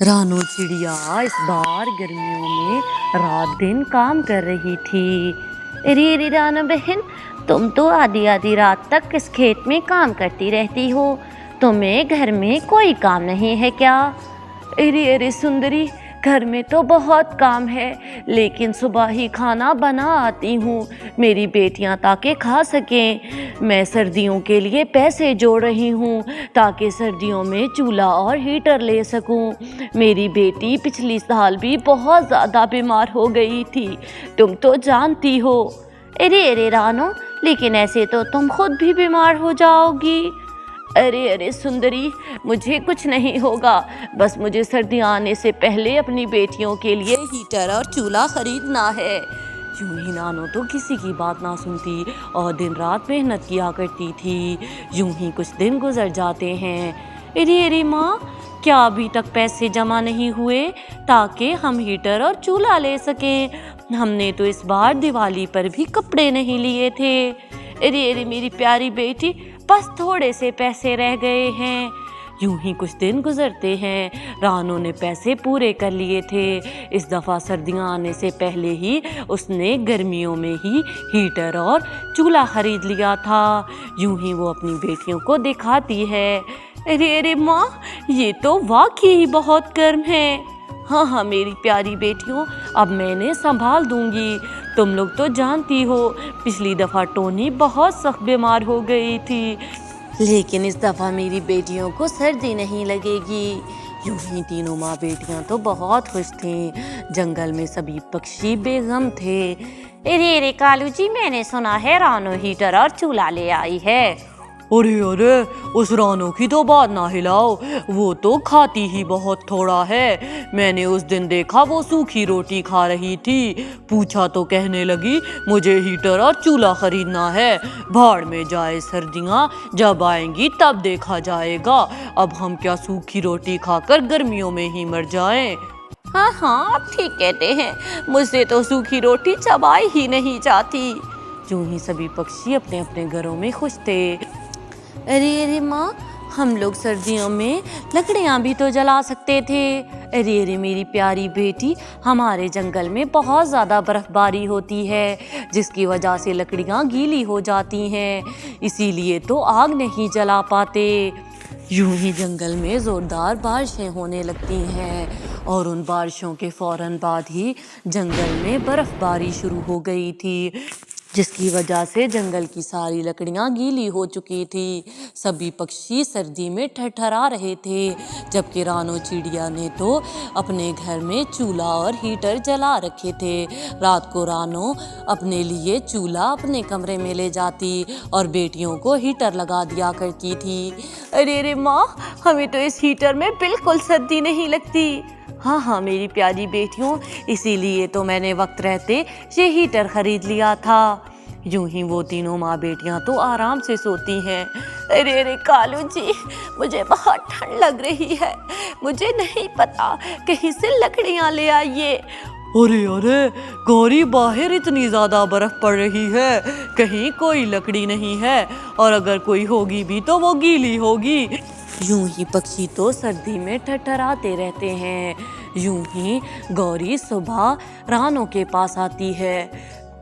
رانو چڑیا اس بار گرمیوں میں رات دن کام کر رہی تھی۔ ارے رانو بہن، تم تو آدھی آدھی رات تک اس کھیت میں کام کرتی رہتی ہو، تمہیں گھر میں کوئی کام نہیں ہے کیا؟ ارے سندری، گھر میں تو بہت کام ہے، لیکن صبح ہی کھانا بنا آتی ہوں، میری بیٹیاں تاکہ کھا سکیں۔ میں سردیوں کے لیے پیسے جوڑ رہی ہوں تاکہ سردیوں میں چولہا اور ہیٹر لے سکوں۔ میری بیٹی پچھلی سال بھی بہت زیادہ بیمار ہو گئی تھی، تم تو جانتی ہو۔ ارے رانو، لیکن ایسے تو تم خود بھی بیمار ہو جاؤ گی۔ ارے سندری، مجھے کچھ نہیں ہوگا، بس مجھے سردیاں آنے سے پہلے اپنی بیٹیوں کے لیے ہیٹر اور چولہا خریدنا ہے۔ یوں ہی رانو تو کسی کی بات نہ سنتی اور دن رات محنت کیا کرتی تھی۔ یوں ہی کچھ دن گزر جاتے ہیں۔ ارے ماں، کیا ابھی تک پیسے جمع نہیں ہوئے تاکہ ہم ہیٹر اور چولہا لے سکیں؟ ہم نے تو اس بار دیوالی پر بھی کپڑے نہیں لیے تھے۔ ارے میری پیاری بیٹی، بس تھوڑے سے پیسے رہ گئے ہیں۔ یوں ہی کچھ دن گزرتے ہیں۔ رانو نے پیسے پورے کر لیے تھے۔ اس دفعہ سردیاں آنے سے پہلے ہی اس نے گرمیوں میں ہی ہیٹر اور چولہا خرید لیا تھا۔ یوں ہی وہ اپنی بیٹیوں کو دکھاتی ہے۔ ارے ماں، یہ تو واقعی بہت گرم ہے۔ ہاں میری پیاری بیٹیوں، اب میں نے سنبھال دوں گی۔ تم لوگ تو جانتی ہو پچھلی دفعہ ٹونی بہت سخت بیمار ہو گئی تھی، لیکن اس دفعہ میری بیٹیوں کو سردی نہیں لگے گی۔ یوں ہی تینوں ماں بیٹیاں تو بہت خوش تھیں۔ جنگل میں سبھی پکشی بے غم تھے۔ ارے کالو جی، میں نے سنا ہے رانو ہیٹر اور چولہا لے آئی ہے۔ ارے اس رانو کی تو بات نہ ہلاؤ، وہ تو کھاتی ہی بہت تھوڑا ہے۔ میں نے اس دن دیکھا وہ سوکھی روٹی کھا رہی تھی، پوچھا تو کہنے لگی مجھے ہیٹر اور چولہا خریدنا ہے۔ بھاڑ میں جائے سردیاں، جب آئیں گی تب دیکھا جائے گا۔ اب ہم کیا سوکھی روٹی کھا کر گرمیوں میں ہی مر جائیں؟ ہاں آپ ٹھیک کہتے ہیں، مجھ سے تو سوکھی روٹی چبائی ہی نہیں جاتی۔ یوں ہی سبھی پکشی اپنے اپنے گھروں میں خوش تھے۔ ارے ماں، ہم لوگ سردیوں میں لکڑیاں بھی تو جلا سکتے تھے۔ ارے میری پیاری بیٹی، ہمارے جنگل میں بہت زیادہ برف باری ہوتی ہے، جس کی وجہ سے لکڑیاں گیلی ہو جاتی ہیں، اسی لیے تو آگ نہیں جلا پاتے۔ یوں ہی جنگل میں زوردار بارشیں ہونے لگتی ہیں اور ان بارشوں کے فوراً بعد ہی جنگل میں برف باری شروع ہو گئی تھی، جس کی وجہ سے جنگل کی ساری لکڑیاں گیلی ہو چکی تھی۔ سبھی پکشی سردی میں ٹھٹھرا رہے تھے، جبکہ رانو چڑیا نے تو اپنے گھر میں چولہا اور ہیٹر جلا رکھے تھے۔ رات کو رانو اپنے لیے چولہا اپنے کمرے میں لے جاتی اور بیٹیوں کو ہیٹر لگا دیا کرتی تھی۔ ارے ماں، ہمیں تو اس ہیٹر میں بالکل سردی نہیں لگتی۔ ہاں میری پیاری بیٹیوں، اسی لیے تو میں نے وقت رہتے یہ ہیٹر خرید لیا تھا۔ یوں ہی وہ تینوں ماں بیٹیاں تو آرام سے سوتی ہیں۔ ارے کالو جی، مجھے بہت ٹھنڈ لگ رہی ہے، مجھے نہیں پتا، کہیں سے لکڑیاں لے آئیے۔ ارے گوری، باہر اتنی زیادہ برف پڑ رہی ہے، کہیں کوئی لکڑی نہیں ہے، اور اگر کوئی ہوگی بھی تو وہ گیلی ہوگی۔ یوں ہی پکشی تو سردی میں ٹھٹھراتے رہتے ہیں۔ یوں ہی گوری صبح رانو کے پاس آتی ہے۔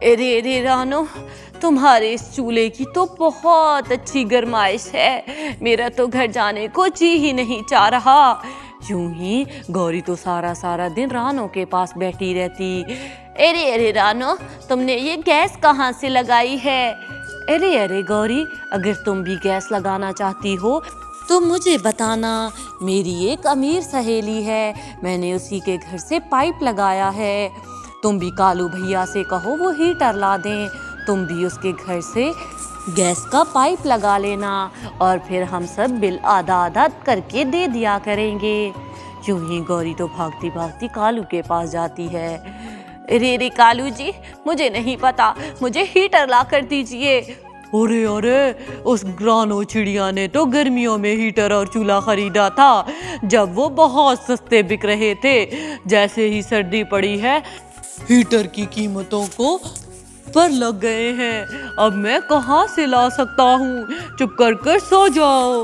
ارے رانو، تمہارے اس چولہے کی تو بہت اچھی گرمائش ہے، میرا تو گھر جانے کو جی ہی نہیں چاہ رہا۔ یوں ہی گوری تو سارا دن رانو کے پاس بیٹھی رہتی۔ ارے رانو، تم نے یہ گیس کہاں سے لگائی ہے؟ ارے گوری، اگر تم بھی گیس لگانا چاہتی ہو تو مجھے بتانا، میری ایک امیر سہیلی ہے، میں نے اسی کے گھر سے پائپ لگایا ہے۔ تم بھی کالو بھیا سے کہو وہ ہیٹر لا دیں، تم بھی اس کے گھر سے گیس کا پائپ لگا لینا، اور پھر ہم سب بل آدھا کر کے دے دیا کریں گے۔ یوں ہی گوری تو بھاگتی بھاگتی کالو کے پاس جاتی ہے۔ ارے کالو جی، مجھے نہیں پتا، مجھے ہیٹر لا کر دیجئے۔ ارے اس رانو چڑیا نے تو گرمیوں میں ہیٹر اور چولہا خریدا تھا، جب وہ بہت سستے بک رہے تھے۔ جیسے ہی سردی پڑی ہے، ہیٹر کی قیمتوں کو پر لگ گئے ہیں، اب میں کہاں سے لا سکتا ہوں؟ چپ کر سو جاؤ۔